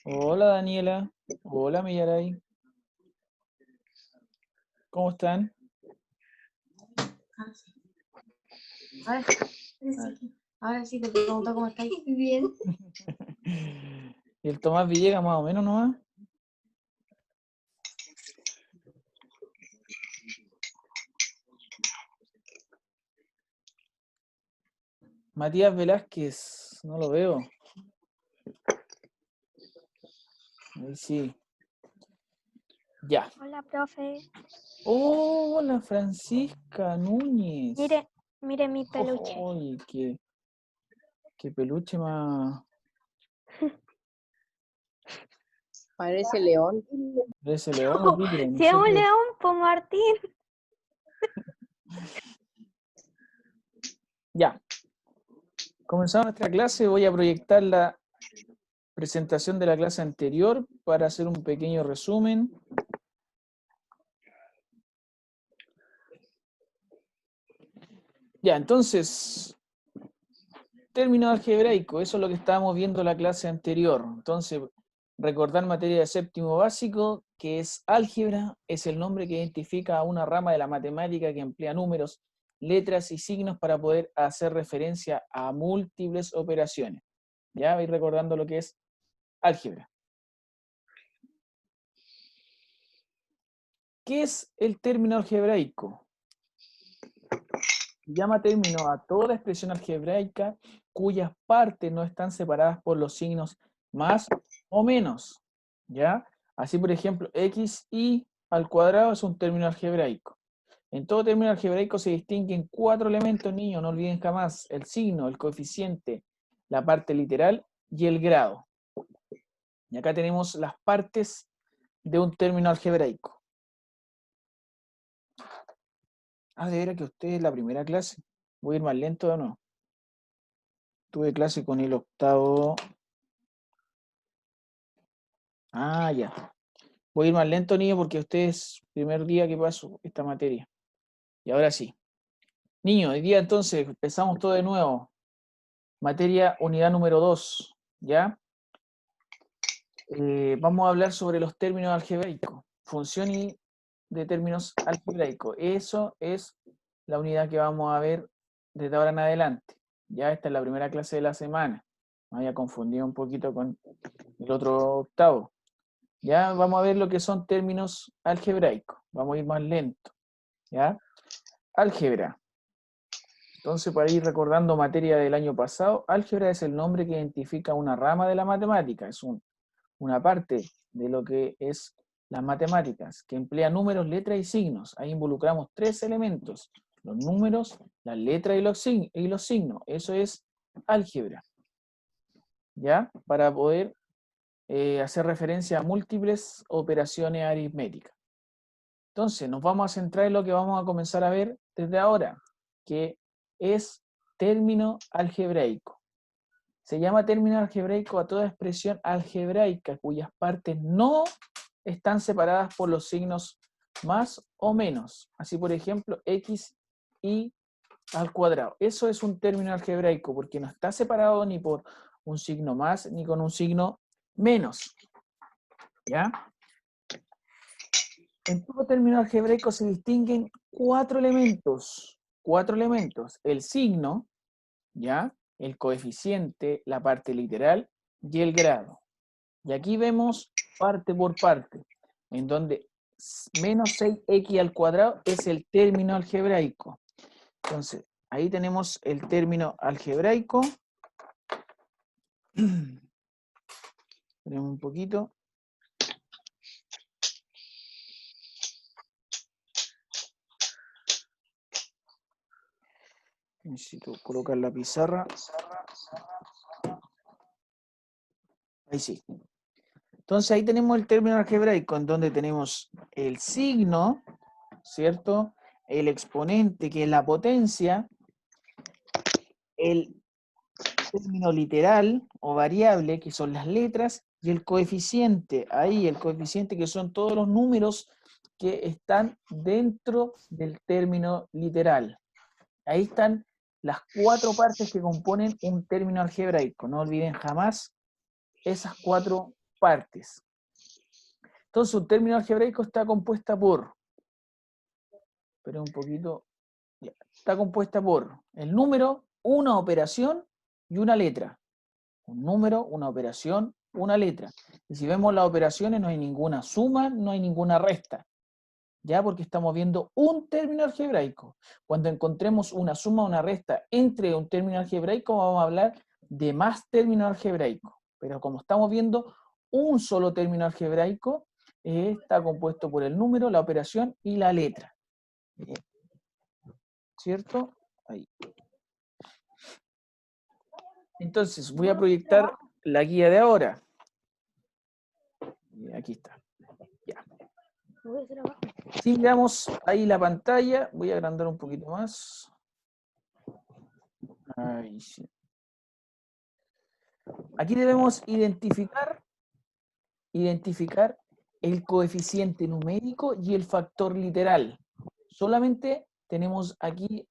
Hola Daniela, hola Millaray, ¿cómo están? Ahora ahora sí te pregunto cómo estáis. Bien. ¿Y el Tomás Villegas más o menos nomás? Matías Velázquez, no lo veo. Ahí sí, ya. Hola, profe. Hola Francisca Núñez. Mire mi peluche. ¡Ay, qué peluche más! Parece león. ¿De ese león o tigre? No Si es sé un qué. león, pues Martín. Ya, comenzamos nuestra clase. Voy a proyectar la presentación de la clase anterior para hacer un pequeño resumen. Ya, entonces, término algebraico, eso es lo que estábamos viendo en la clase anterior. Entonces, recordar materia de séptimo básico, que es álgebra, es el nombre que identifica a una rama de la matemática que emplea números, letras y signos para poder hacer referencia a múltiples operaciones. Ya vais recordando lo que es álgebra. ¿Qué es el término algebraico? Llama término a toda expresión algebraica cuyas partes no están separadas por los signos más o menos, ¿ya? Así, por ejemplo, x y al cuadrado es un término algebraico. En todo término algebraico se distinguen 4 elementos, niños, no olviden jamás: el signo, el coeficiente, la parte literal y el grado. Y acá tenemos las partes de un término algebraico. Ah, de veras que usted es la primera clase. Voy a ir más lento o no. Tuve clase con el octavo. Ah, ya. Voy a ir más lento, niño, porque usted es el primer día que paso esta materia. Y ahora sí. Niño, hoy día entonces empezamos todo de nuevo. Materia unidad número 2, ¿ya? Vamos a hablar sobre los términos algebraicos. Función y de términos algebraicos. Eso es la unidad que vamos a ver desde ahora en adelante. Ya esta es la primera clase de la semana. Me había confundido un poquito con el otro octavo. Ya vamos a ver lo que son términos algebraicos. Vamos a ir más lento. ¿Ya? Álgebra. Entonces, para ir recordando materia del año pasado, álgebra es el nombre que identifica una rama de la matemática. Es una parte de lo que es las matemáticas, que emplea números, letras y signos. Ahí involucramos 3 elementos: los números, las letras y los signos. Eso es álgebra. ¿Ya? Para poder hacer referencia a múltiples operaciones aritméticas. Entonces, nos vamos a centrar en lo que vamos a comenzar a ver desde ahora, que es término algebraico. Se llama término algebraico a toda expresión algebraica cuyas partes no están separadas por los signos más o menos. Así, por ejemplo, x y al cuadrado. Eso es un término algebraico porque no está separado ni por un signo más ni con un signo menos. ¿Ya? En todo término algebraico se distinguen 4 elementos. 4 elementos: el signo, ¿ya? El coeficiente, la parte literal y el grado. Y aquí vemos parte por parte, en donde menos 6x al cuadrado es el término algebraico. Entonces, ahí tenemos el término algebraico. Tenemos un poquito. Necesito colocar la pizarra. Ahí sí. Entonces ahí tenemos el término algebraico, en donde tenemos el signo, ¿cierto? El exponente, que es la potencia, el término literal o variable, que son las letras, y el coeficiente, ahí el coeficiente, que son todos los números que están dentro del término literal. Ahí están las 4 partes que componen un término algebraico. No olviden jamás esas 4 partes. Entonces, un término algebraico está compuesta por, espera un poquito, ya, está compuesta por el número, una operación y una letra. Un número, una operación, una letra. Y si vemos las operaciones, no hay ninguna suma, no hay ninguna resta. ¿Ya? Porque estamos viendo un término algebraico. Cuando encontremos una suma o una resta entre un término algebraico, vamos a hablar de más términos algebraicos. Pero como estamos viendo un solo término algebraico, está compuesto por el número, la operación y la letra. ¿Cierto? Ahí. Entonces, voy a proyectar la guía de ahora. Aquí está. Ya. Si miramos ahí la pantalla, voy a agrandar un poquito más. Ahí sí. Aquí debemos identificar el coeficiente numérico y el factor literal. Solamente tenemos aquí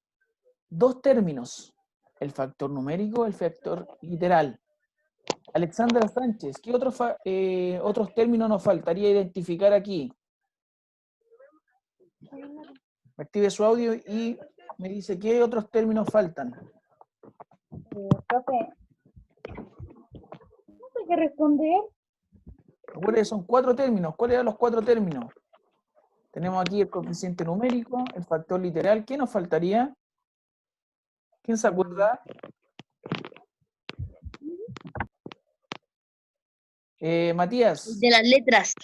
dos términos, el factor numérico y el factor literal. Alexandra Sánchez, ¿qué otros términos nos faltaría identificar aquí? Me active su audio y me dice qué otros términos faltan. Profe, ¿no hay que responder? Recuerden, son 4 términos. ¿Cuáles eran los 4 términos? Tenemos aquí el coeficiente numérico, el factor literal. ¿Qué nos faltaría? ¿Quién se acuerda? Matías. De las letras.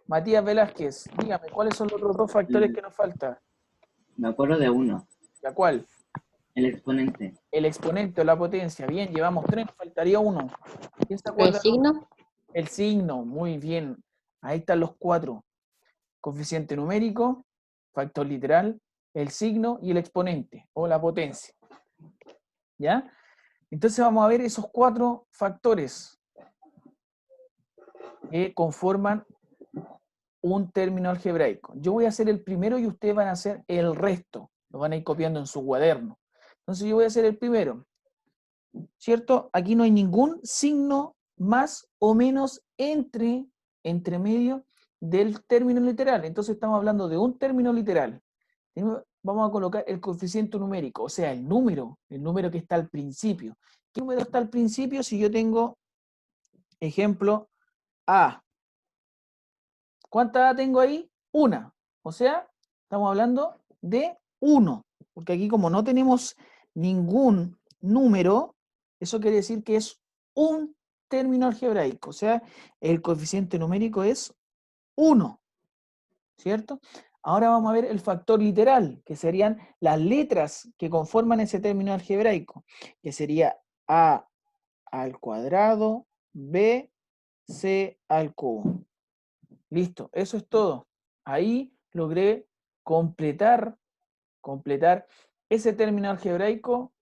Matías Velázquez, dígame, ¿cuáles son los otros 2 factores que nos faltan? Me acuerdo de uno, ¿La cuál? el exponente. El exponente o la potencia. Bien, llevamos 3, nos faltaría uno. ¿Quién se ¿El acuerda? signo? El signo, muy bien. Ahí están los 4. Coeficiente numérico, factor literal, el signo y el exponente o la potencia. ¿Ya? Entonces vamos a ver esos 4 factores que conforman un término algebraico. Yo voy a hacer el primero y ustedes van a hacer el resto. Lo van a ir copiando en su cuaderno. Entonces yo voy a hacer el primero. ¿Cierto? Aquí no hay ningún signo más o menos entre medio del término literal. Entonces estamos hablando de un término literal. Vamos a colocar el coeficiente numérico, o sea, el número que está al principio. ¿Qué número está al principio? Si yo tengo, ejemplo, A. ¿Cuánta A tengo ahí? Una. O sea, estamos hablando de 1. Porque aquí como no tenemos ningún número, eso quiere decir que es un término algebraico. O sea, el coeficiente numérico es 1. ¿Cierto? Ahora vamos a ver el factor literal, que serían las letras que conforman ese término algebraico, que sería A al cuadrado, B, C al cubo. Listo, eso es todo. Ahí logré completar ese término algebraico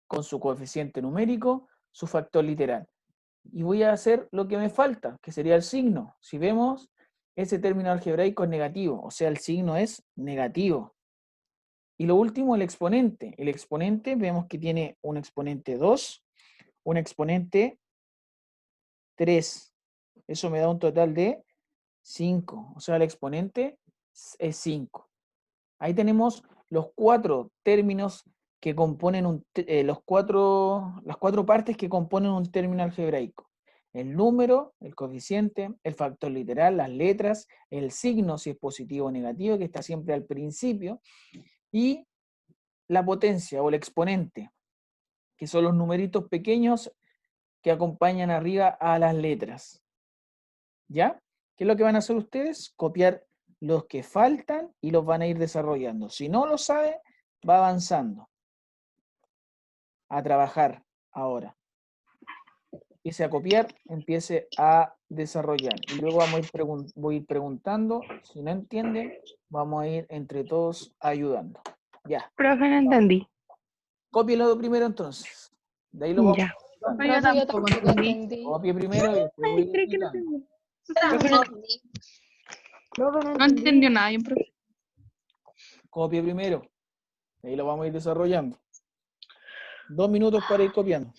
con su coeficiente numérico, su factor literal. Y voy a hacer lo que me falta, que sería el signo. Si vemos, ese término algebraico es negativo, o sea, el signo es negativo. Y lo último, el exponente. El exponente, vemos que tiene un exponente 2, un exponente 3. Eso me da un total de 5. O sea, el exponente es 5. Ahí tenemos los 4 términos que componen las 4 partes que componen un término algebraico. El número, el coeficiente, el factor literal, las letras, el signo si es positivo o negativo, que está siempre al principio, y la potencia o el exponente, que son los numeritos pequeños que acompañan arriba a las letras. ¿Ya? ¿Qué es lo que van a hacer ustedes? Copiar los que faltan y los van a ir desarrollando. Si no lo sabe, va avanzando a trabajar ahora. Empiece a copiar, empiece a desarrollar. Y luego voy a ir preguntando. Si no entienden, vamos a ir entre todos ayudando. Ya. Profe, no entendí. Cópielo primero entonces. De ahí lo vamos Ya. Profe, yo tampoco entendí. Copie primero y después voy Ay, creo que no explicando. entendí. No entendió nada, profe. Copie primero. De ahí lo vamos a ir desarrollando. 2 minutos para ir copiando.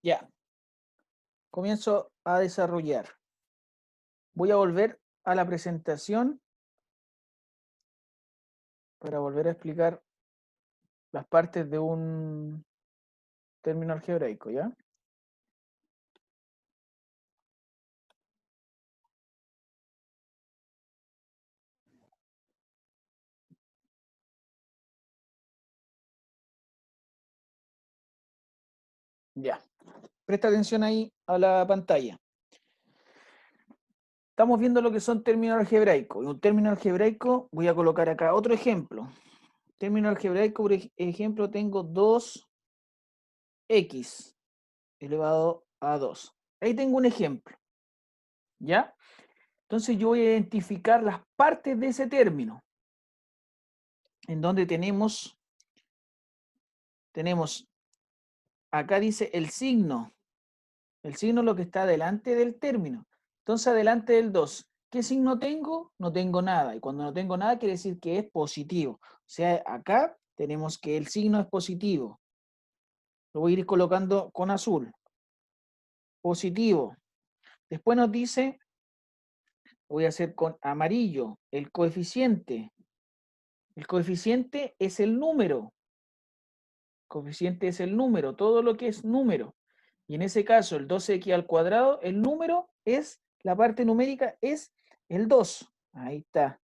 Ya. Comienzo a desarrollar. Voy a volver a la presentación para volver a explicar las partes de un término algebraico, ¿ya? Ya. Presta atención ahí a la pantalla. Estamos viendo lo que son términos algebraicos. Y un término algebraico, voy a colocar acá otro ejemplo. Término algebraico, por ejemplo, tengo 2x elevado a 2. Ahí tengo un ejemplo. ¿Ya? Entonces yo voy a identificar las partes de ese término. En donde tenemos, acá dice el signo. El signo es lo que está delante del término. Entonces, adelante del 2. ¿Qué signo tengo? No tengo nada. Y cuando no tengo nada, quiere decir que es positivo. O sea, acá tenemos que el signo es positivo. Lo voy a ir colocando con azul. Positivo. Después nos dice, voy a hacer con amarillo, el coeficiente. El coeficiente es el número. El coeficiente es el número, todo lo que es número. Y en ese caso, el 2x al cuadrado, el número es, la parte numérica es el 2. Ahí está.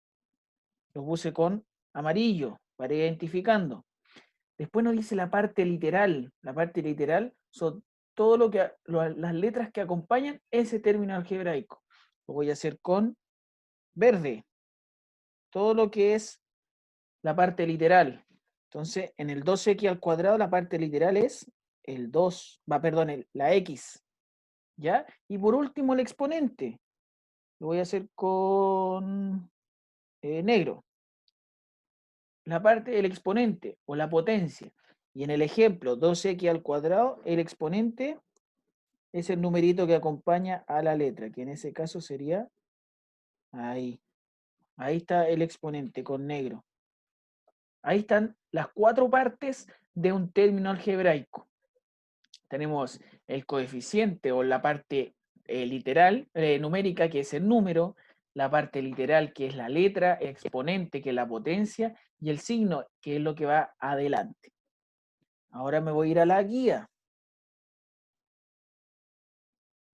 Lo puse con amarillo para ir identificando. Después nos dice la parte literal. La parte literal son todo lo que las letras que acompañan ese término algebraico. Lo voy a hacer con verde. Todo lo que es la parte literal. Entonces, en el 2x al cuadrado, la parte literal es el 2, la x. ¿Ya? Y por último, el exponente. Lo voy a hacer con negro. La parte del exponente o la potencia. Y en el ejemplo 2x al cuadrado, el exponente es el numerito que acompaña a la letra, que en ese caso sería ahí. Ahí está el exponente con negro. Ahí están las 4 partes de un término algebraico. Tenemos el coeficiente o la parte literal, numérica, que es el número, la parte literal, que es la letra, exponente, que es la potencia, y el signo, que es lo que va adelante. Ahora me voy a ir a la guía.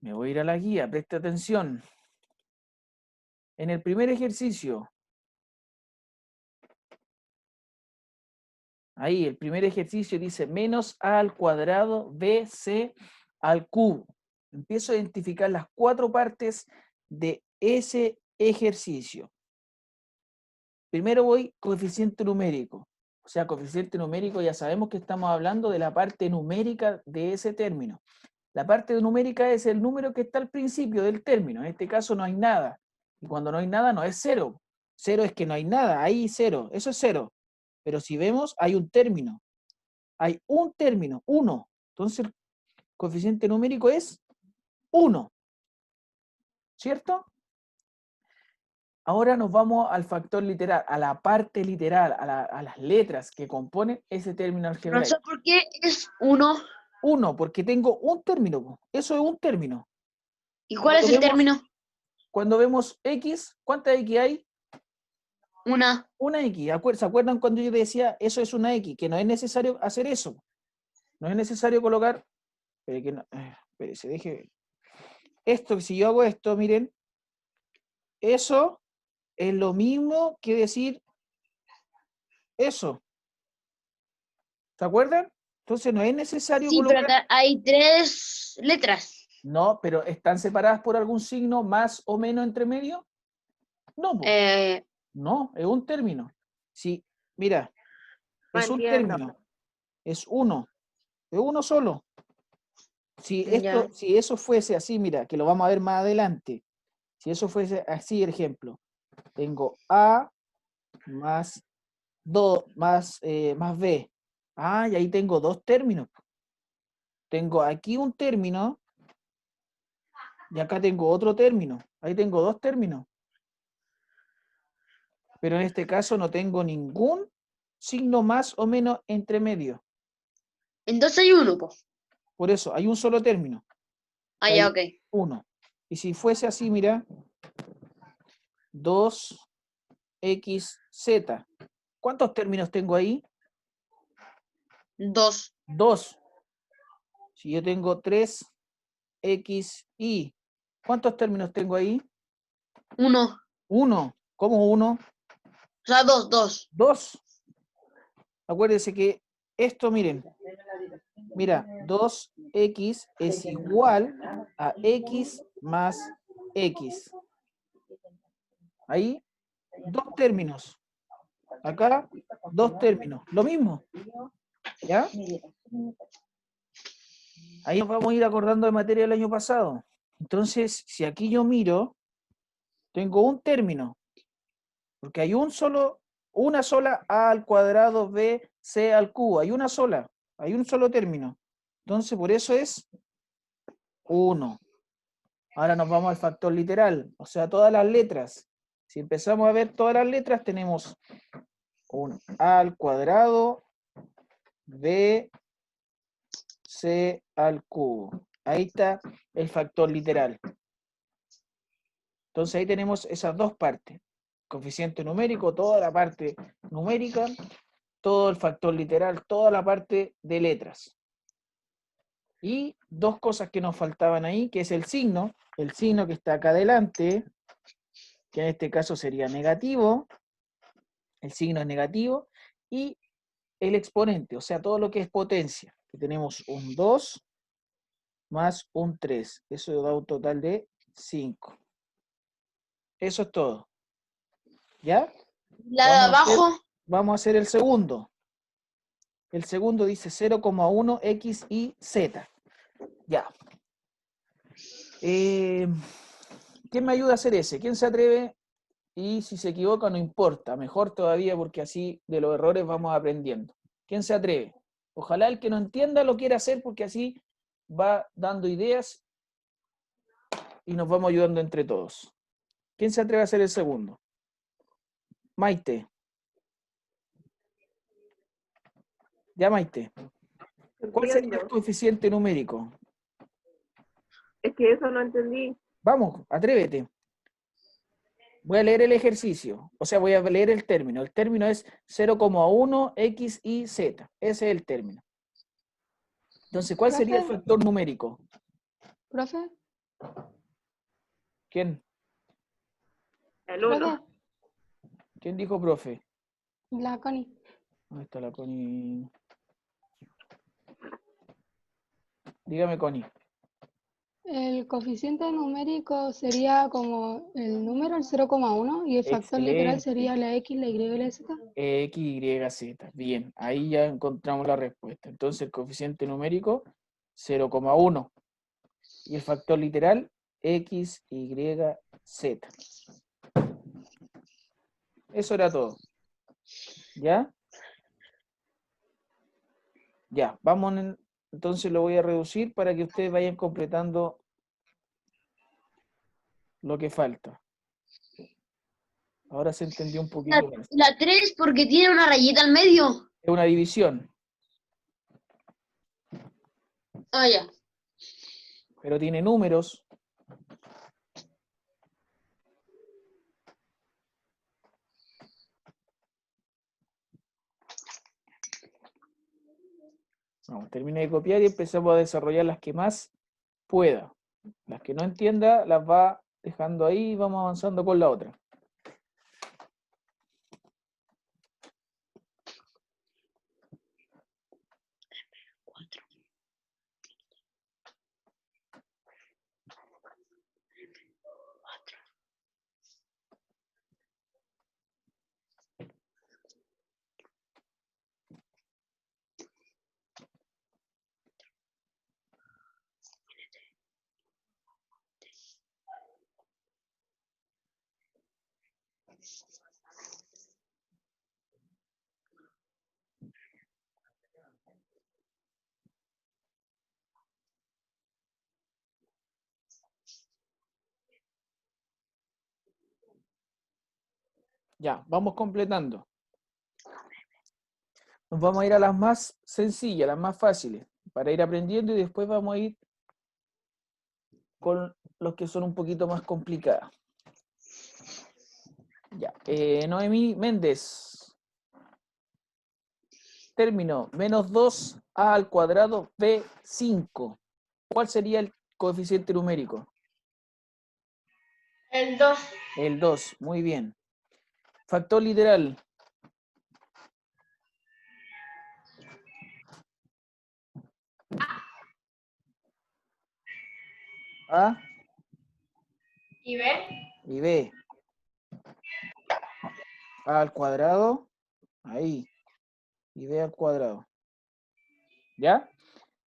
Me voy a ir a la guía, presta atención. En el primer ejercicio, ahí el primer ejercicio dice menos a al cuadrado bc al cubo. Empiezo a identificar las 4 partes de ese ejercicio. Primero voy coeficiente numérico. O sea, coeficiente numérico ya sabemos que estamos hablando de la parte numérica de ese término. La parte numérica es el número que está al principio del término. En este caso no hay nada. Y cuando no hay nada no es 0. 0 es que no hay nada, hay 0. Eso es 0. Pero si vemos, hay un término. Hay un término, 1. Entonces el coeficiente numérico es 1. ¿Cierto? Ahora nos vamos al factor literal, a la parte literal, a las letras que componen ese término algebraico. Profesor, ¿por qué es 1? 1, porque tengo un término. Po. Eso es un término. ¿Y cuál es el término? Cuando vemos X, ¿cuántas X hay? Una. Una X. ¿Se acuerdan cuando yo decía eso es una X? Que no es necesario hacer eso. No es necesario colocar. Espere, se deje. Esto, si yo hago esto, miren, eso es lo mismo que decir eso. ¿Se acuerdan? Entonces no es necesario Sí, colocar. pero acá hay 3 letras. No, pero ¿están separadas por algún signo más o menos entre medio? No, po. No, es un término. Sí, mira, es un término. Es uno solo. Si eso fuese así, mira, que lo vamos a ver más adelante. Si eso fuese así, ejemplo, tengo A más B. Ah, y ahí tengo 2 términos. Tengo aquí un término y acá tengo otro término. Ahí tengo 2 términos. Pero en este caso no tengo ningún signo más o menos entre medio. Entonces hay 1, pues. Por eso, hay un solo término. Ah, Ahí. ya, ok. 1. Y si fuese así, mira, 2xz. ¿Cuántos términos tengo ahí? 2. 2. Si yo tengo 3xy, ¿cuántos términos tengo ahí? 1. 1. ¿Cómo 1? O sea, 2, 2. 2. Acuérdense que esto, miren, mira, 2x es igual a x más x. Ahí, 2 términos. Acá, 2 términos. Lo mismo. ¿Ya? Ahí nos vamos a ir acordando de materia del año pasado. Entonces, si aquí yo miro, tengo un término. Porque hay una sola a al cuadrado b c al cubo. Hay una sola. Hay un solo término. Entonces, por eso es 1. Ahora nos vamos al factor literal. O sea, todas las letras. Si empezamos a ver todas las letras, tenemos un a al cuadrado b c al cubo. Ahí está el factor literal. Entonces ahí tenemos esas dos partes. Coeficiente numérico, toda la parte numérica, todo el factor literal, toda la parte de letras. Y dos cosas que nos faltaban ahí, que es el signo que está acá adelante, que en este caso sería negativo, el signo es negativo, y el exponente, o sea, todo lo que es potencia, que tenemos un 2 más un 3, eso da un total de 5. Eso es todo. ¿Ya? La de abajo. Vamos a hacer el segundo. El segundo dice 0,1 x y z. Ya. ¿Quién me ayuda a hacer ese? ¿Quién se atreve? Y si se equivoca no importa, mejor todavía porque así de los errores vamos aprendiendo. ¿Quién se atreve? Ojalá el que no entienda lo quiera hacer porque así va dando ideas y nos vamos ayudando entre todos. ¿Quién se atreve a hacer el segundo? Maite. Ya, Maite. ¿Cuál sería el coeficiente numérico? Es que eso no entendí. Vamos, atrévete. Voy a leer el ejercicio, o sea, voy a leer el término. El término es 0,1 x y z. Ese es el término. Entonces, ¿cuál sería el factor numérico? Profe, ¿Quién? El 1. profe, ¿Quién dijo profe? la Connie. ¿Dónde está la Connie? Dígame, Connie. El coeficiente numérico sería como el número, el 0,1, y el factor literal Excelente. sería la X, la Y y la Z. X, Y, Z. Bien, ahí ya encontramos la respuesta. Entonces, el coeficiente numérico, 0,1. Y el factor literal, X, Y, Z. Eso era todo. ¿Ya? Ya, vamos, entonces lo voy a reducir para que ustedes vayan completando lo que falta. Ahora se entendió un poquito más. La 3 porque tiene una rayita al medio. Es una división, Ah, ya. pero tiene números. Vamos, termine de copiar y empezamos a desarrollar las que más pueda. Las que no entienda las va dejando ahí y vamos avanzando con la otra. Ya, vamos completando. Nos vamos a ir a las más sencillas, las más fáciles. para ir aprendiendo y después vamos a ir con los que son un poquito más complicados. Ya, Noemí Méndez. Término, menos 2a al cuadrado b5. ¿Cuál sería el coeficiente numérico? El 2. El 2, muy bien. Factor literal. A ¿Y B? y B. A al cuadrado, ahí. Y B al cuadrado. ¿Ya?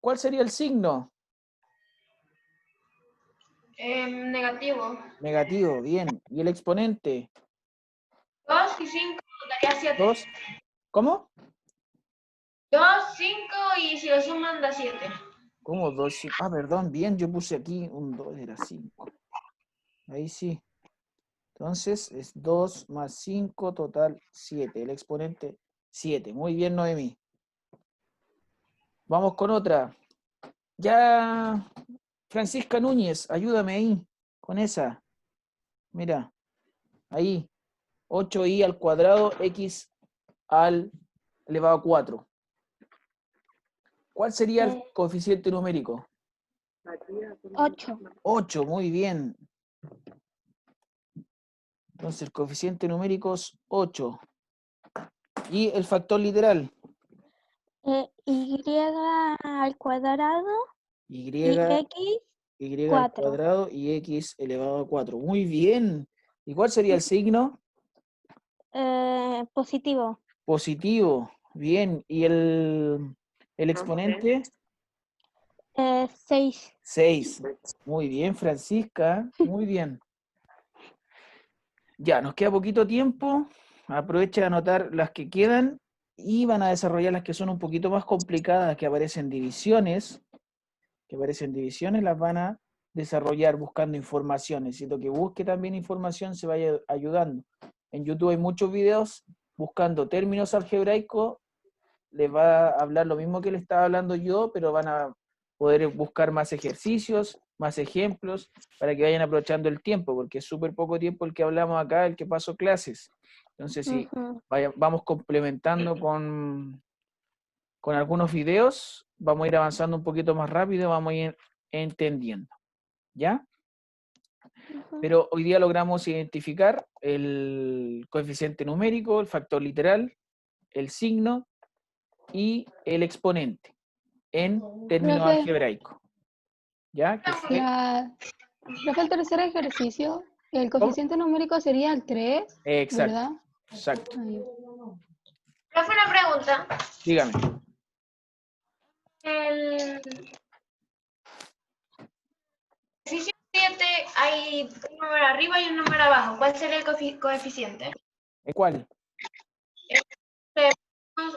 ¿Cuál sería el signo? Negativo. Negativo, bien. ¿Y el exponente? 2 y 5 daría 7. 2. ¿Cómo? 2, 5 y si lo suman da 7. ¿Cómo 2? Ah, perdón, bien, yo puse aquí un 2, era 5. Ahí sí. Entonces es 2 más 5, total 7. El exponente 7. Muy bien, Noemí. Vamos con otra. Ya, Francisca Núñez, ayúdame ahí, con esa. Mira, ahí. 8i al cuadrado, x al elevado a 4. ¿Cuál sería el coeficiente numérico? 8. 8, muy bien. Entonces el coeficiente numérico es 8. ¿Y el factor literal? Y al cuadrado Y, y x y al 4. cuadrado y x elevado a 4. Muy bien. ¿Y cuál sería el signo? Positivo. Positivo. Bien. ¿Y el exponente? 6. 6. Muy bien, Francisca. Muy bien. Ya, nos queda poquito tiempo. Aprovecha de anotar las que quedan y van a desarrollar las que son un poquito más complicadas, que aparecen divisiones. Las van a desarrollar buscando información. Necesito que busque también información, se vaya ayudando. En YouTube hay muchos videos buscando términos algebraicos. Les va a hablar lo mismo que le estaba hablando yo, pero van a poder buscar más ejercicios, más ejemplos, para que vayan aprovechando el tiempo, porque es súper poco tiempo el que hablamos acá, el que paso clases. Entonces, si vamos complementando con algunos videos, vamos a ir avanzando un poquito más rápido, vamos a ir entendiendo. ¿Ya? Pero hoy día logramos identificar el coeficiente numérico, el factor literal, el signo y el exponente en términos Profe, algebraicos. ¿Ya? Que fue, profe, el tercer ejercicio, el coeficiente numérico sería el 3, exacto, ¿verdad? exacto. Ahí. Profe, una pregunta. Dígame. El ejercicio 7 hay un número arriba y un número abajo. ¿Cuál sería el coeficiente? ¿Cuál?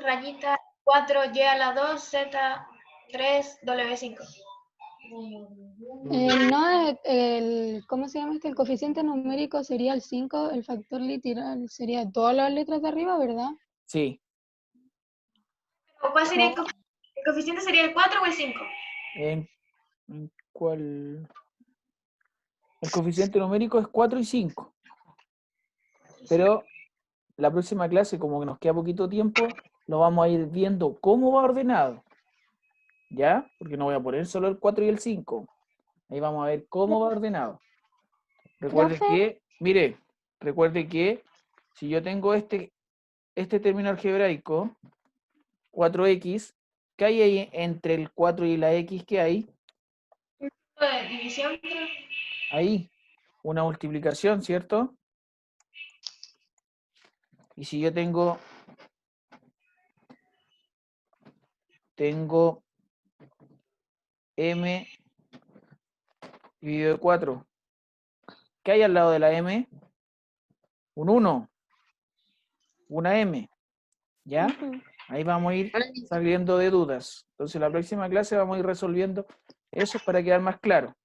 Rayita 4, Y a la 2, Z 3, W5. No, ¿cómo se llama este? El coeficiente numérico sería el 5, el factor literal sería todas las letras de arriba, ¿verdad? Sí. ¿Cuál sería el coeficiente? ¿Sería el 4 o el 5? ¿En cuál? El coeficiente numérico es 4 y 5. Pero la próxima clase, como que nos queda poquito tiempo, lo vamos a ir viendo cómo va ordenado. ¿Ya? Porque no voy a poner solo el 4 y el 5. Ahí vamos a ver cómo va ordenado. Recuerde que, mire, recuerde que si yo tengo este término algebraico, 4x, ¿qué hay ahí entre el 4 y la x? ¿Qué hay? De división. Ahí, una multiplicación, ¿cierto? Y si yo tengo m dividido de 4, ¿qué hay al lado de la m? Un 1, una m, ¿ya? Ahí vamos a ir saliendo de dudas. Entonces, la próxima clase vamos a ir resolviendo eso para quedar más claro.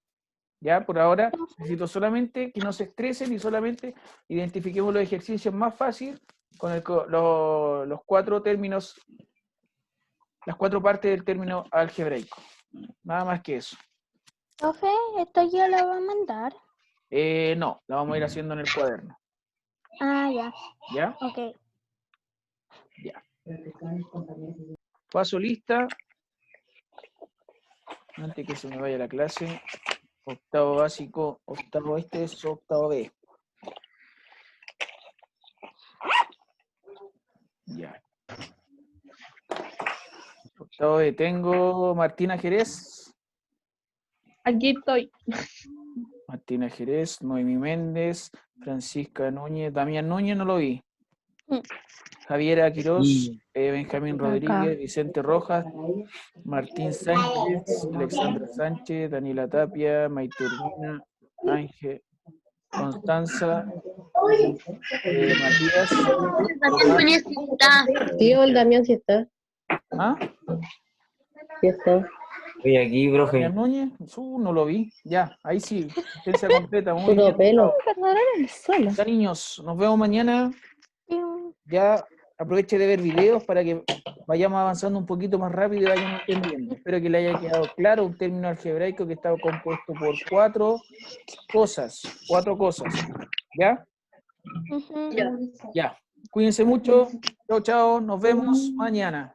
¿Ya? Por ahora, necesito solamente que no se estresen y solamente identifiquemos los ejercicios más fáciles con los 4 términos las 4 partes del término algebraico. Nada más que eso. Profe, ¿esto ya lo va a mandar? No, la vamos a ir haciendo en el cuaderno. Ah, ya. ¿Ya? Ok. Ya. Paso lista. Antes que se me vaya la clase. Octavo básico, octavo este es octavo B. Ya. Octavo B, tengo Martina Jerez. Aquí estoy. Martina Jerez, Noemí Méndez, Francisca Núñez, Damián Núñez no lo vi. Mm. Javiera Quirós, Sí. Benjamín Rodríguez, Vicente Rojas, Martín Sánchez, Alexandra Sánchez, Daniela Tapia, Maite Urbina, Ángel, Constanza, Matías, Tomás. Tío, el Damián sí está. ¿Ah? Sí está. Estoy aquí, profe. Damián Núñez, no lo vi. Ya, ahí sí, asistencia completa, muy Puro bien. pelo. Ya, niños, nos vemos mañana. Ya aproveche de ver videos para que vayamos avanzando un poquito más rápido y vayamos entendiendo. Espero que le haya quedado claro un término algebraico que está compuesto por 4 cosas. 4 cosas. ¿Ya? Ujú. Ya. Cuídense mucho. Chao, chao. Nos vemos mañana.